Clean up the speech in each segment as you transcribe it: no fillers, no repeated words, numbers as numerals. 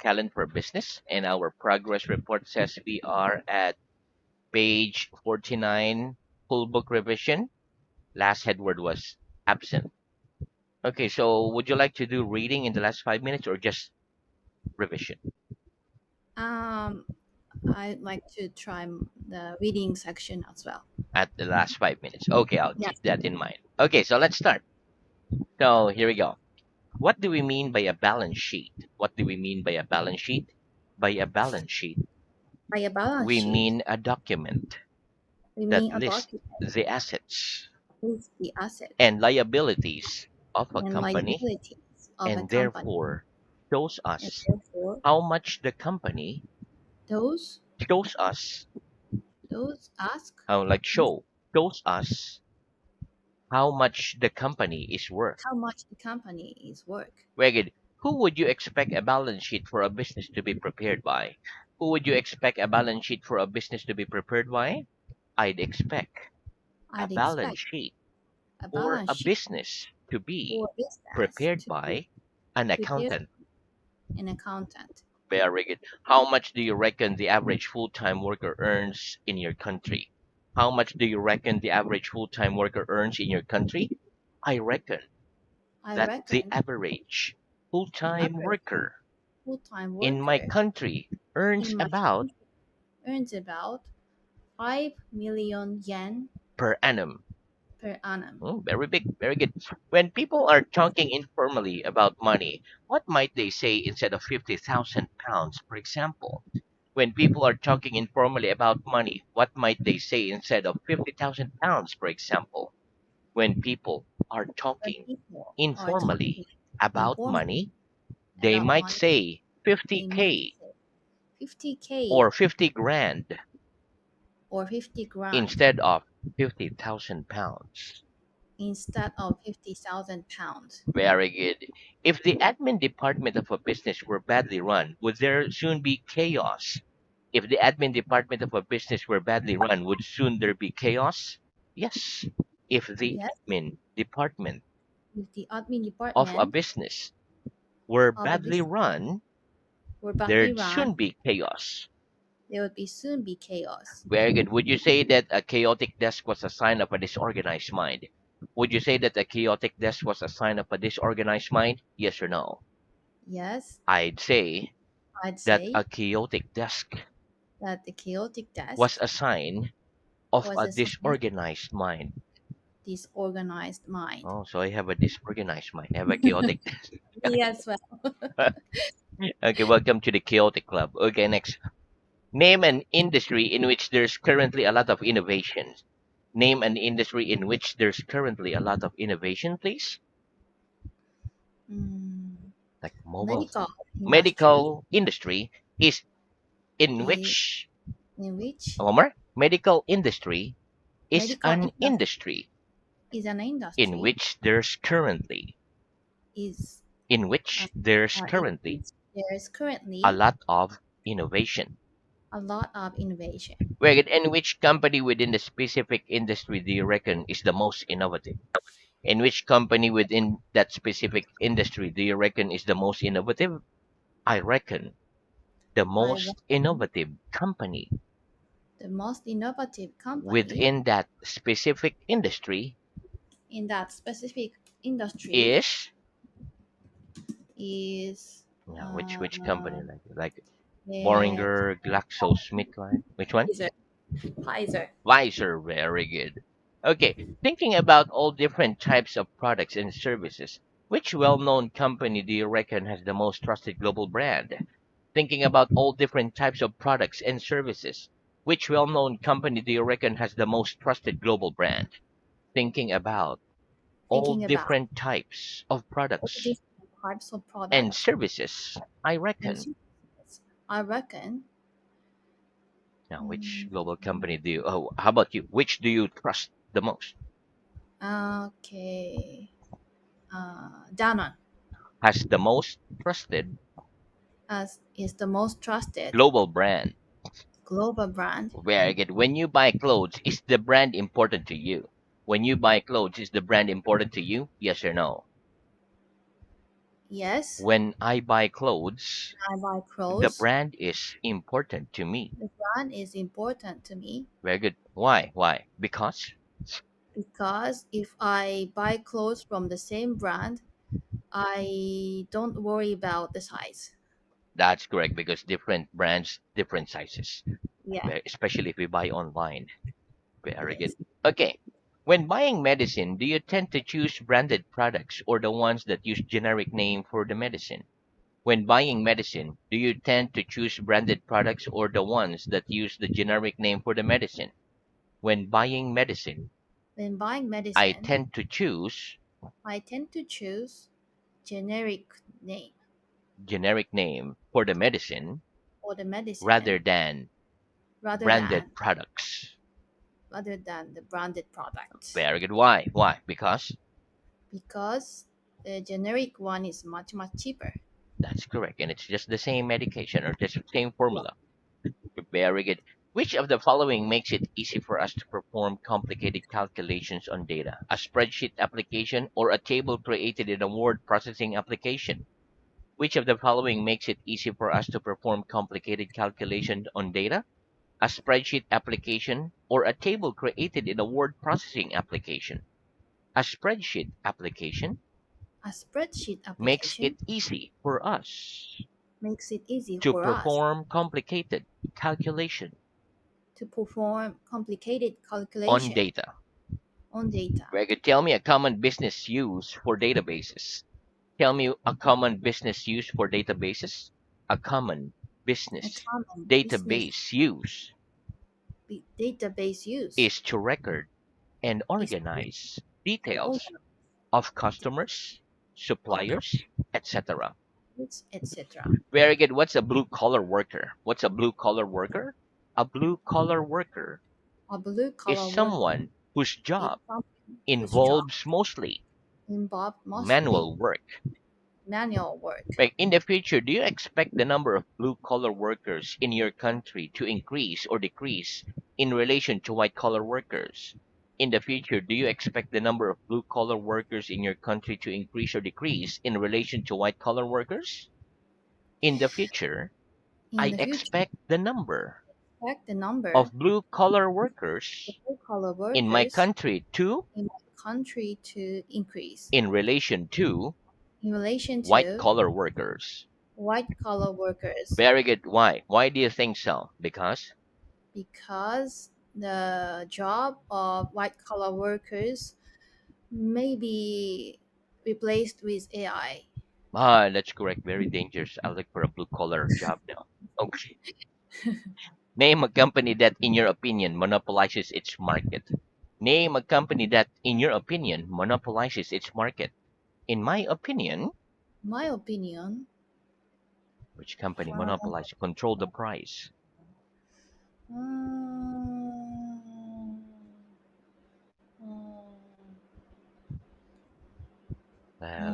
Callan for Business, and our progress report says we are at page 49, full book revision. Last headword was absent. Okay, so would you like to do reading in the last 5 minutes or just revision Um, I'd like to try the reading section as well. at the last 5 minutes? Okay, I'll Yes. keep that in mind. Okay, so let's start. So here we go. What do we mean by a balance sheet? What do we mean by a balance sheet? By a balance sheet, By a balance we sheet, mean a document we that mean a lists document the assets with the asset and liabilities of a and company liabilities of a and company, therefore shows and us therefore how much the company those shows us those ask how like shows us how much the company is worth. how much the company is worth. Very good. Who would you expect a balance sheet for a business to be prepared by? Who would you expect a balance sheet for a business to be prepared by? I'd expect a I'd balance expect sheet a for balance a sheet business to be for business prepared to be by an prepared accountant. an accountant. Very good. How much do you reckon the average full-time worker earns in your country? How much do you reckon the average full-time worker earns in your country? I reckon I that the reckon average the full-time average worker full-time in my worker country earns in my about country earns about 5 million yen per annum. per annum. Oh, very big, very good. When people are talking informally about money, what might they say instead of 50,000 pounds, for example? When people are talking informally about money, what might they say instead of 50,000 pounds, for example? When people are When talking people are informally talking about informally money, they about might money, say they might 50K say 50K or 50 grand or 50 grand instead of 50,000 pounds. instead of 50,000 pounds. Very good. If the admin department of a business were badly run, would there soon be chaos? If the admin department of a business were badly run, would soon there be chaos? Yes. If the Yes, admin department if the admin of a department business were of a badly business run, were badly there'd run, soon be chaos. there would be soon be chaos. Very good. Would you say that a chaotic desk was a sign of a disorganized mind? Would you say that a chaotic desk was a sign of a disorganized mind? Yes or no? Yes, I'd say I'd that say a chaotic desk that the chaotic was desk a sign of was a a sign of disorganized mind. disorganized mind. Oh, so I have a disorganized mind. I have a chaotic desk. Me as well. Okay, welcome to the chaotic club. Okay, next. Name an industry in which there's currently a lot of innovation. Name an industry in which there's currently a lot of innovation, please. Mm, Like mobile medical phone. industry Medical industry is in is which, in which Omar, medical industry is medical an industry industry is an in industry which there's currently, is in which there's in currently which there is a currently lot of innovation. a lot of innovation. Very good. And which company within the specific industry do you reckon is the most innovative? And which company within that specific industry do you reckon is the most innovative? I reckon the I most reckon innovative company the most innovative company within that specific industry in that specific industry is is yeah, uh, which company like the Boehringer, GlaxoSmithKline? Which one? Pfizer. Pfizer. Pfizer. Very good. Okay, thinking about all different types of products and services, which well-known company do you reckon has the most trusted global brand? Thinking about all different types of products and services, which well-known company do you reckon has the most trusted global brand? Thinking about all Thinking about different types of all products different types of and products services, I and reckon. services. I reckon Now, which mm, global company do you, oh, how about you? Which do you trust the most? okay. Danone Has the most trusted as is the most trusted global brand. global brand. Very good. When you buy clothes, is the brand important to you? When you buy clothes, is the brand important to you? Yes or no? Yes. When I buy clothes, I buy the clothes. brand is important to me. The brand is important to me Very good. Why? Why? Because because if I buy clothes from the same brand, I don't worry about the size. that's correct. Because different brands, different sizes. Yeah. Especially if we buy online. Very good. Yes. Okay. When buying medicine, do you tend to choose branded products or the ones that use generic name for the medicine? When buying medicine, do you tend to choose branded products or the ones that use the generic name for the medicine? When buying medicine, When buying I medicine, tend to choose I tend to choose generic name generic name for the medicine for the medicine rather than rather branded than products. the branded product Very good. Why? Why? Because because the generic one is much cheaper. that's correct. And it's just the same medication or just the same Yeah. formula. Very good. Which of the following makes it easy for us to perform complicated calculations on data? A spreadsheet application or a table created in a word processing application? Which of the following makes it easy for us to perform complicated calculations on data? A spreadsheet application or a table created in a word processing application? A spreadsheet application A spreadsheet makes it application easy for us makes it easy to for us perform complicated calculation to perform complicated on calculation data. on data. Greg, tell me a common business use for databases. Tell me a common business use for databases. A common A business common business database use database use is to record and is organize to details organize of details customers, of suppliers, etc. companies, etc. Very good. What's a blue collar worker? What's a blue collar worker? A blue collar worker A blue is collar worker someone whose is job someone whose job involves mostly involves mostly manual work. manual work. Like in the future, do you expect the number of blue collar workers in your country to increase or decrease in relation to white collar workers? In the future, do you expect the number of blue collar workers in your country to increase or decrease in relation to white collar workers? In the future, In I the future, expect the number expect the number of blue collar of workers blue collar in my workers country to in my country to increase in relation to in relation white to collar workers. white collar workers Very good. Why? Why do you think so? Because because the job of white collar workers may be replaced with AI. that's correct. Very dangerous. I look for a blue collar job now. Okay. Name a company that, in your opinion, monopolizes its market. Name a company that, in your opinion, monopolizes its market. In my opinion, My opinion, which company uh, monopolizes control the price? um,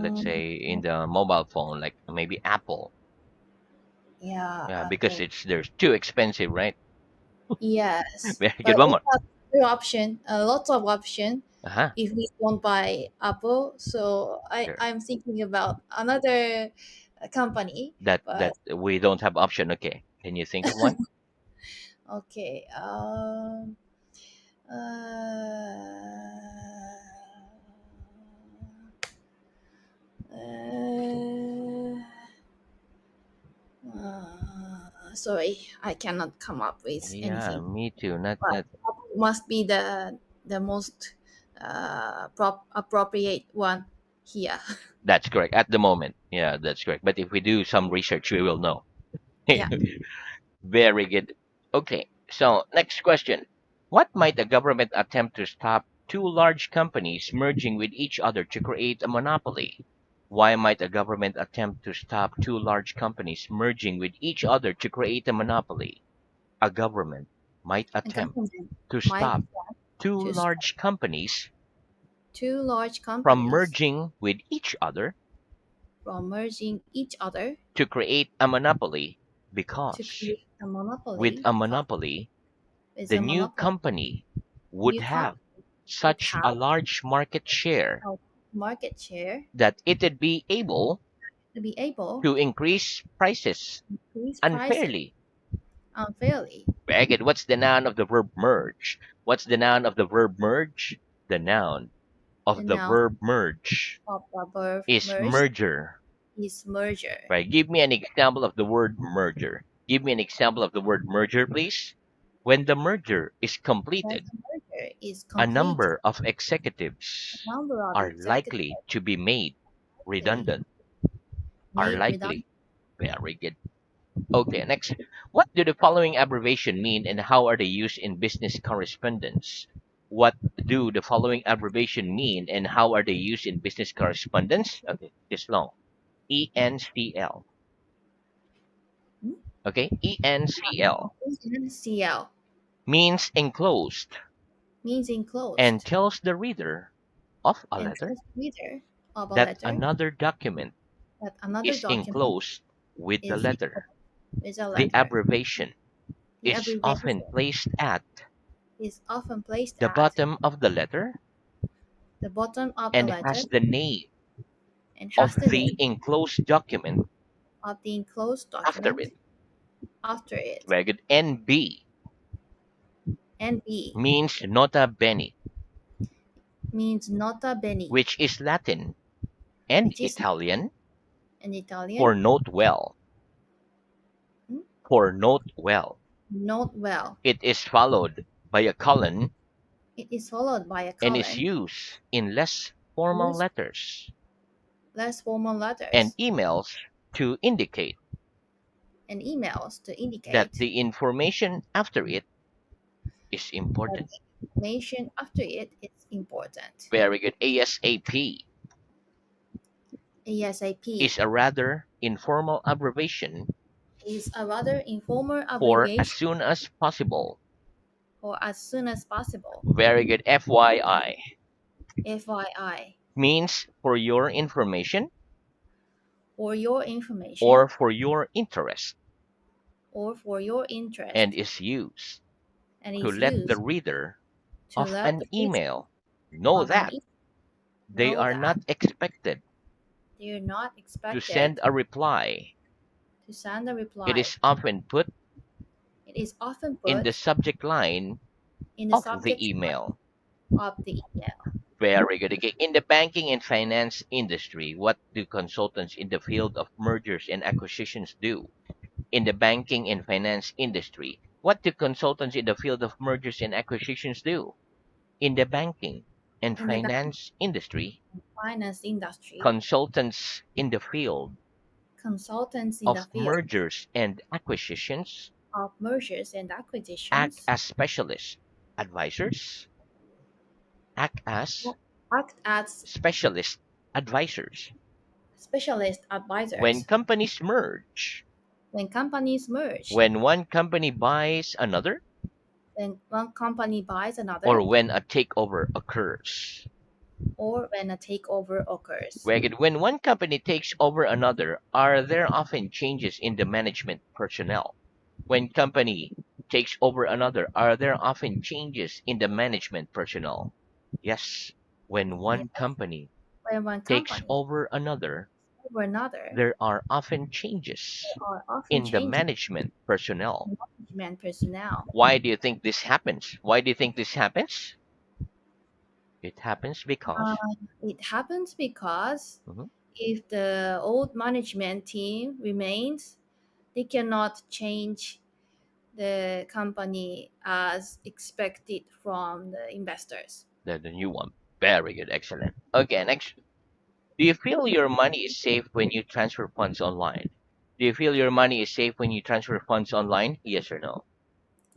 Let's um, say in the mobile phone, like maybe Apple. yeah, Yeah, because Apple. it's there's too expensive, right? Yes, Very but good. One we more. have other option, a lot of option Uh-huh. if we don't buy Apple. So Sure. I'm thinking about another company, That but we don't have option. Okay. Can you think of one? okay. Uh, Sorry, I cannot come up with Yeah, anything. me too. Not But not Apple must be the most appropriate one here. That's correct at the moment. Yeah, that's correct. But if we do some research, we will know. Yeah, Very good. Okay, so next question. What might a government attempt to stop two large companies merging with each other to create a monopoly? Why might a government attempt to stop two large companies merging with each other to create a monopoly? A government might a attempt government to might stop two to stop large companies two large from companies merging with each other from merging each other to create a monopoly to because create a with monopoly a because monopoly, it's the a new monopoly. company would New have company would such a have large market share a market share that it'd be able To be able To increase prices to increase prices unfairly. unfairly. Very good. What's the noun of the verb merge? What's the noun of the verb merge? The noun The of the noun verb merge of the verb is merge merger. is merger. Right. Give me an example of the word merger. Give me an example of the word merger, please. When the merger is When completed, the merger is a completed, number of a executives number of are executives likely to be made likely redundant. Are made redundant. likely. Very good. Okay, next. What do the following abbreviation mean and how are they used in business correspondence? What do the following abbreviation mean and how are they used in business correspondence? Okay, this long. ENCL. Hmm? Okay, ENCL NCL means enclosed means and enclosed tells the reader of a and letter tells the reader of a that letter another document that another is document enclosed with the is letter. enclosed with a The letter. abbreviation The is often abbreviation placed at is often placed the at bottom of the letter the bottom of the and letter has the name and of has the the name enclosed document of the enclosed after document it. after it. Very good. NB And B means nota bene, means nota bene, which is Latin and which is Italian in for Italian. note well. Hmm? For note well. Note well. It is followed by a colon It is followed by a and is colon, used in less formal use letters less formal and letters, emails to indicate and emails to that indicate the information after it is that important. the information after it is important. Very good. ASAP ASAP is a rather informal abbreviation is a rather informal for as abbreviation soon as possible. for as soon as possible. Very good. FYI FYI, means for your information for your information or for your interest or for your and interest, is used and to is let the used reader to of let an the reader email know of an that email they know are that not expected they are not to expected send a reply. to send a It reply. is often put It is often in the put subject line in the of subject the email. of the email. Very good. Okay. In the banking and finance industry, what do consultants in the field of mergers and acquisitions do? In the banking and finance industry, what do consultants in the field of mergers and acquisitions do? In the banking and In the banking finance industry, and finance industry, consultants in the field consultants in the of field mergers and acquisitions of mergers and act acquisitions as specialist advisors, act as act as specialist advisors. specialist When advisors. companies merge, When companies merge, when one company buys another, when one company buys or another, when a takeover occurs. or when a takeover occurs. When one company takes over another, are there often changes in the management personnel? When company takes over another, are there often changes in the management personnel? Yes. When one Yes, company when one takes company over another, over another, there are often changes there are often in the changes management personnel. in management personnel. Why do you think this happens? Why do you think this happens? It happens because It happens because Mhm. if the old management team remains, they cannot change the company as expected from the investors. The new one. Very good, excellent. Okay, next. Do you feel your money is safe when you transfer funds online? Do you feel your money is safe when you transfer funds online? Yes or no?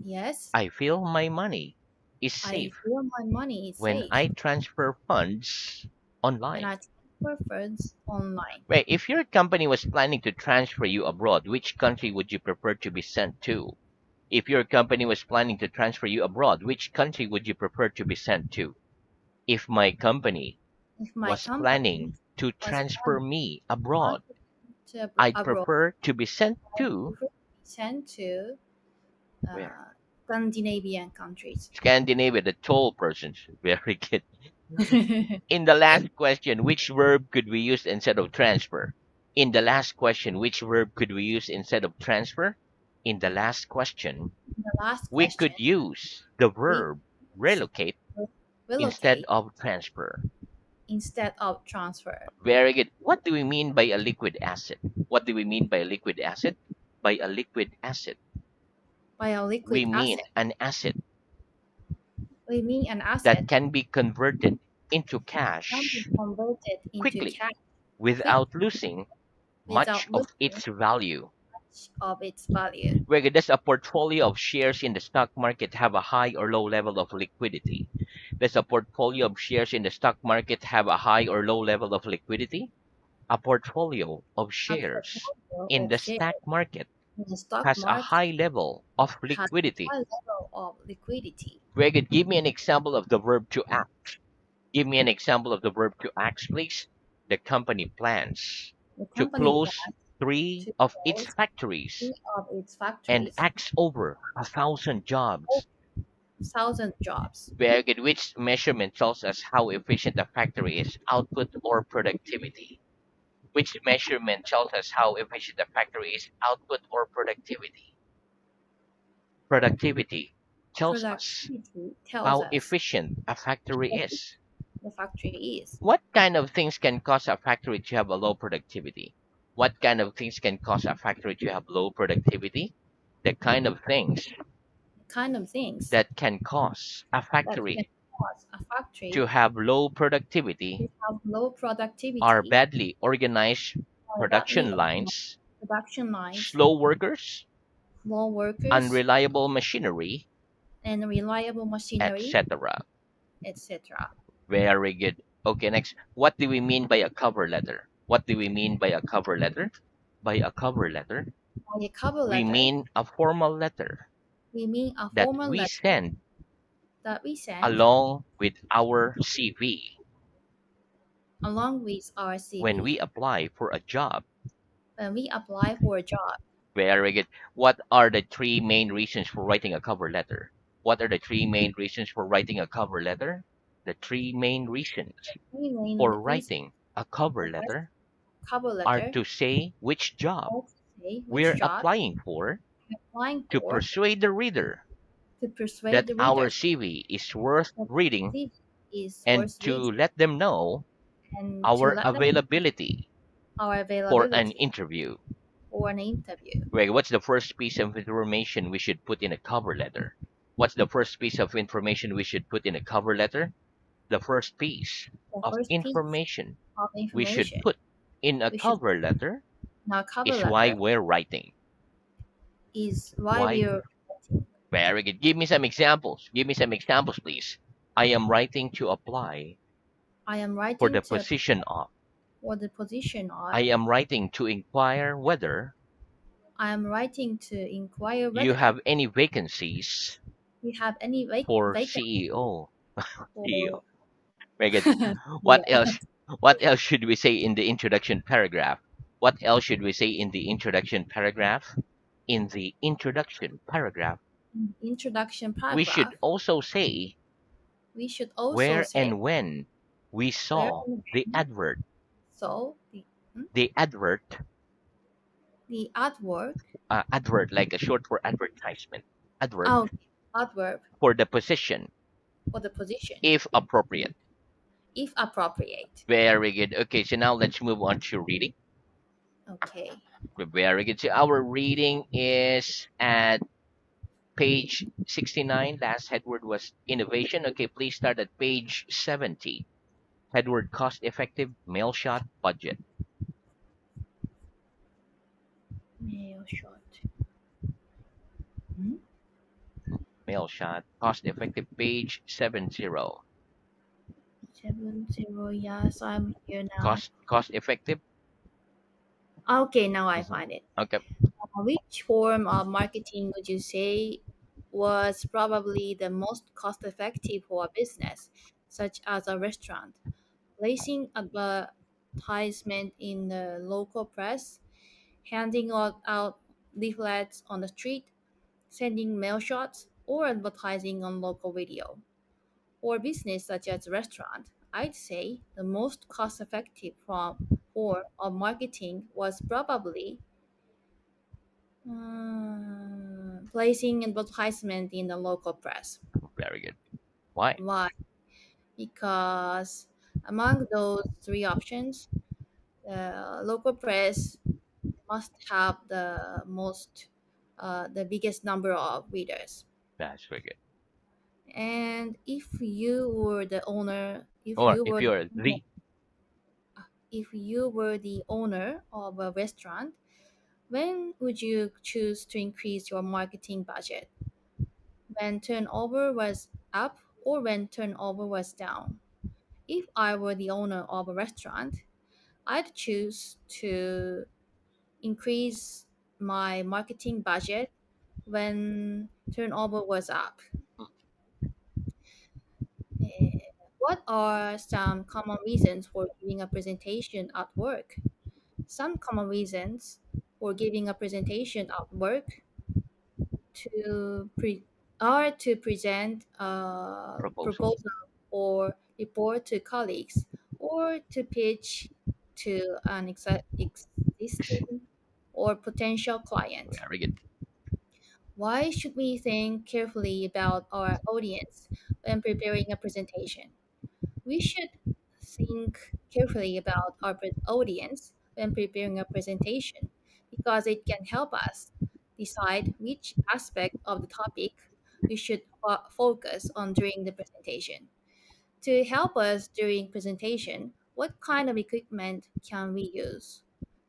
Yes, I feel my money is I safe feel my money is when safe I transfer funds when online. I transfer funds online. Right. If your company was planning to transfer you abroad, which country would you prefer to be sent to? If your company was planning to transfer you abroad, which country would you prefer to be sent to? If my company If my was company planning to was transfer planning me to abroad, transfer to I'd abroad, prefer to be sent I to prefer to be sent to where? Scandinavian countries. Scandinavia, the tall persons. Very good. In the last question, which verb could we use instead of transfer? In the last question, which verb could we use instead of transfer? In the last question, The last we question, could use the we verb use relocate instead relocate of transfer. instead of transfer. Very good. What do we mean by a liquid asset? What do we mean by a liquid asset? By a liquid asset, By a we liquid mean asset, an asset we mean an that asset can be converted into can be cash converted into quickly cash quickly without losing much without of losing its value. much of its value. Where does a portfolio of shares in the stock market have a high or low level of liquidity? Does a portfolio of shares in the stock market have a high or low level of liquidity? A portfolio of A shares portfolio in of the stock shares market in the stock has a market high level of has a liquidity. high level of liquidity. Greg, give me an example of the verb to act. Give me an example of the verb to act, please. The company plans The to company close plans three to of its close factories three of its and factories, acts over 1,000 over jobs. 1,000 jobs. Very good. Which measurement tells us how efficient a factory is, output or productivity? Which measurement tells us how efficient a factory is, output or productivity? Productivity tells us Productivity tells how us efficient a factory how is. the factory is. What kind of things can cause a factory to have a low productivity? What kind of things can cause a factory to have low productivity? The kind of things The kind of things that can cause a that can factory cause a to factory have low to productivity have low are productivity badly organized or badly production lines, production lines, slow workers, low workers, unreliable machinery, and reliable machinery, etc. etc. Very good. Okay, next. What do we mean by a cover letter? What do we mean by a cover letter? By a cover letter, By a cover we letter, mean a formal letter we mean a that formal we letter send that we send along with our CV along with our when we CV apply for a job. when we apply for a job. Very good. What are the three main reasons for writing a cover letter? What are the three main reasons for writing a cover letter? The three main reasons Three main for reasons writing a cover for writing letter a cover are letter to say which job are to say which we're job applying for, we're applying to for, persuade the reader to persuade that the our readers CV is worth that reading, CV is and worth to reading let them know and to our let them know availability our for an availability interview. for an interview. Greg, what's the first piece of information we should put in a cover letter? What's the first piece of information we should put in a cover letter? The first piece The of first piece information of we should information put in a we should cover letter in our cover is why letter we're writing. is why Why? we're writing. Very good. Give me some examples. Give me some examples, please. I am writing to apply I am for writing the to position of. for the position I of. am writing to inquire whether I am writing to inquire you whether have any vacancies we have any for vacant CEO. for CEO. Very good. What yeah. else? What else should we say in the introduction paragraph? What else should we say in the introduction paragraph? In the introduction paragraph, Introduction we should paragraph. also say We should also where say and when we where saw and the when. advert. So The advert, the artwork. advert like a short for advertisement. Advert Oh, adverb for the position, for the position, if appropriate. if appropriate. Very good. Okay, so now let's move on to reading. Okay. Very good. So our reading is at page 69. Last headword was innovation. Okay, please start at page 70. Headword cost effective, mail shot, budget. Mail shot. Hmm? Mail shot, cost effective, page 70. 70. Yes, I'm here now. Cost effective. Okay, now I Mhm. find it. Okay. Which form of marketing would you say was probably the most cost effective for a business, such as a restaurant? Placing advertisement in the local press, handing out leaflets on the street, sending mail shots, or advertising on local radio. For business such as restaurant, I'd say the most cost effective form of marketing was probably placing advertisement in the local press. Very good. Why? Why? Because among those three options, the local press must have the biggest number of readers. That's very good. And if you were the owner, Or if you're the if you were the owner of a restaurant, when would you choose to increase your marketing budget? When turnover was up or when turnover was down? If I were the owner of a restaurant, I'd choose to increase my marketing budget when turnover was up. Eh, What are some common reasons for giving a presentation at work? Some common reasons for giving a presentation at work to pre- are to present a proposal. proposal or report to colleagues or to pitch to an existing or potential client. Very good. Why should we think carefully about our audience when preparing a presentation? We should think carefully about our audience when preparing a presentation because it can help us decide which aspect of the topic we should focus on during the presentation. To help us during presentation, what kind of equipment can we use?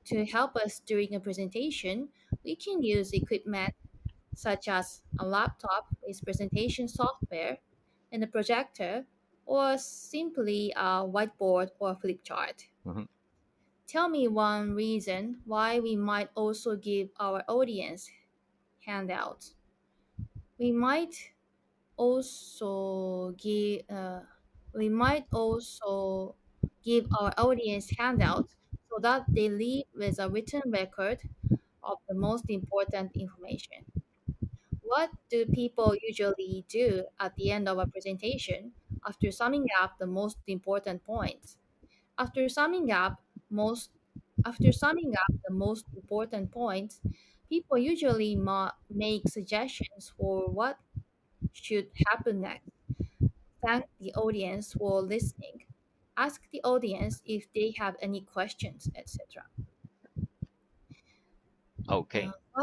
To help us during a presentation, we can use equipment such as a laptop with presentation software and a projector, or simply a whiteboard or flip chart. Hmm. Tell me one reason why we might also give our audience handouts. We might also give we might also give our audience handouts so that they leave with a written record of the most important information. What do people usually do at the end of a presentation after summing up the most important points? After summing up most After summing up the most important points, people usually make suggestions for what should happen next. Thank the audience for listening. Ask the audience if they have any questions, etc. Okay.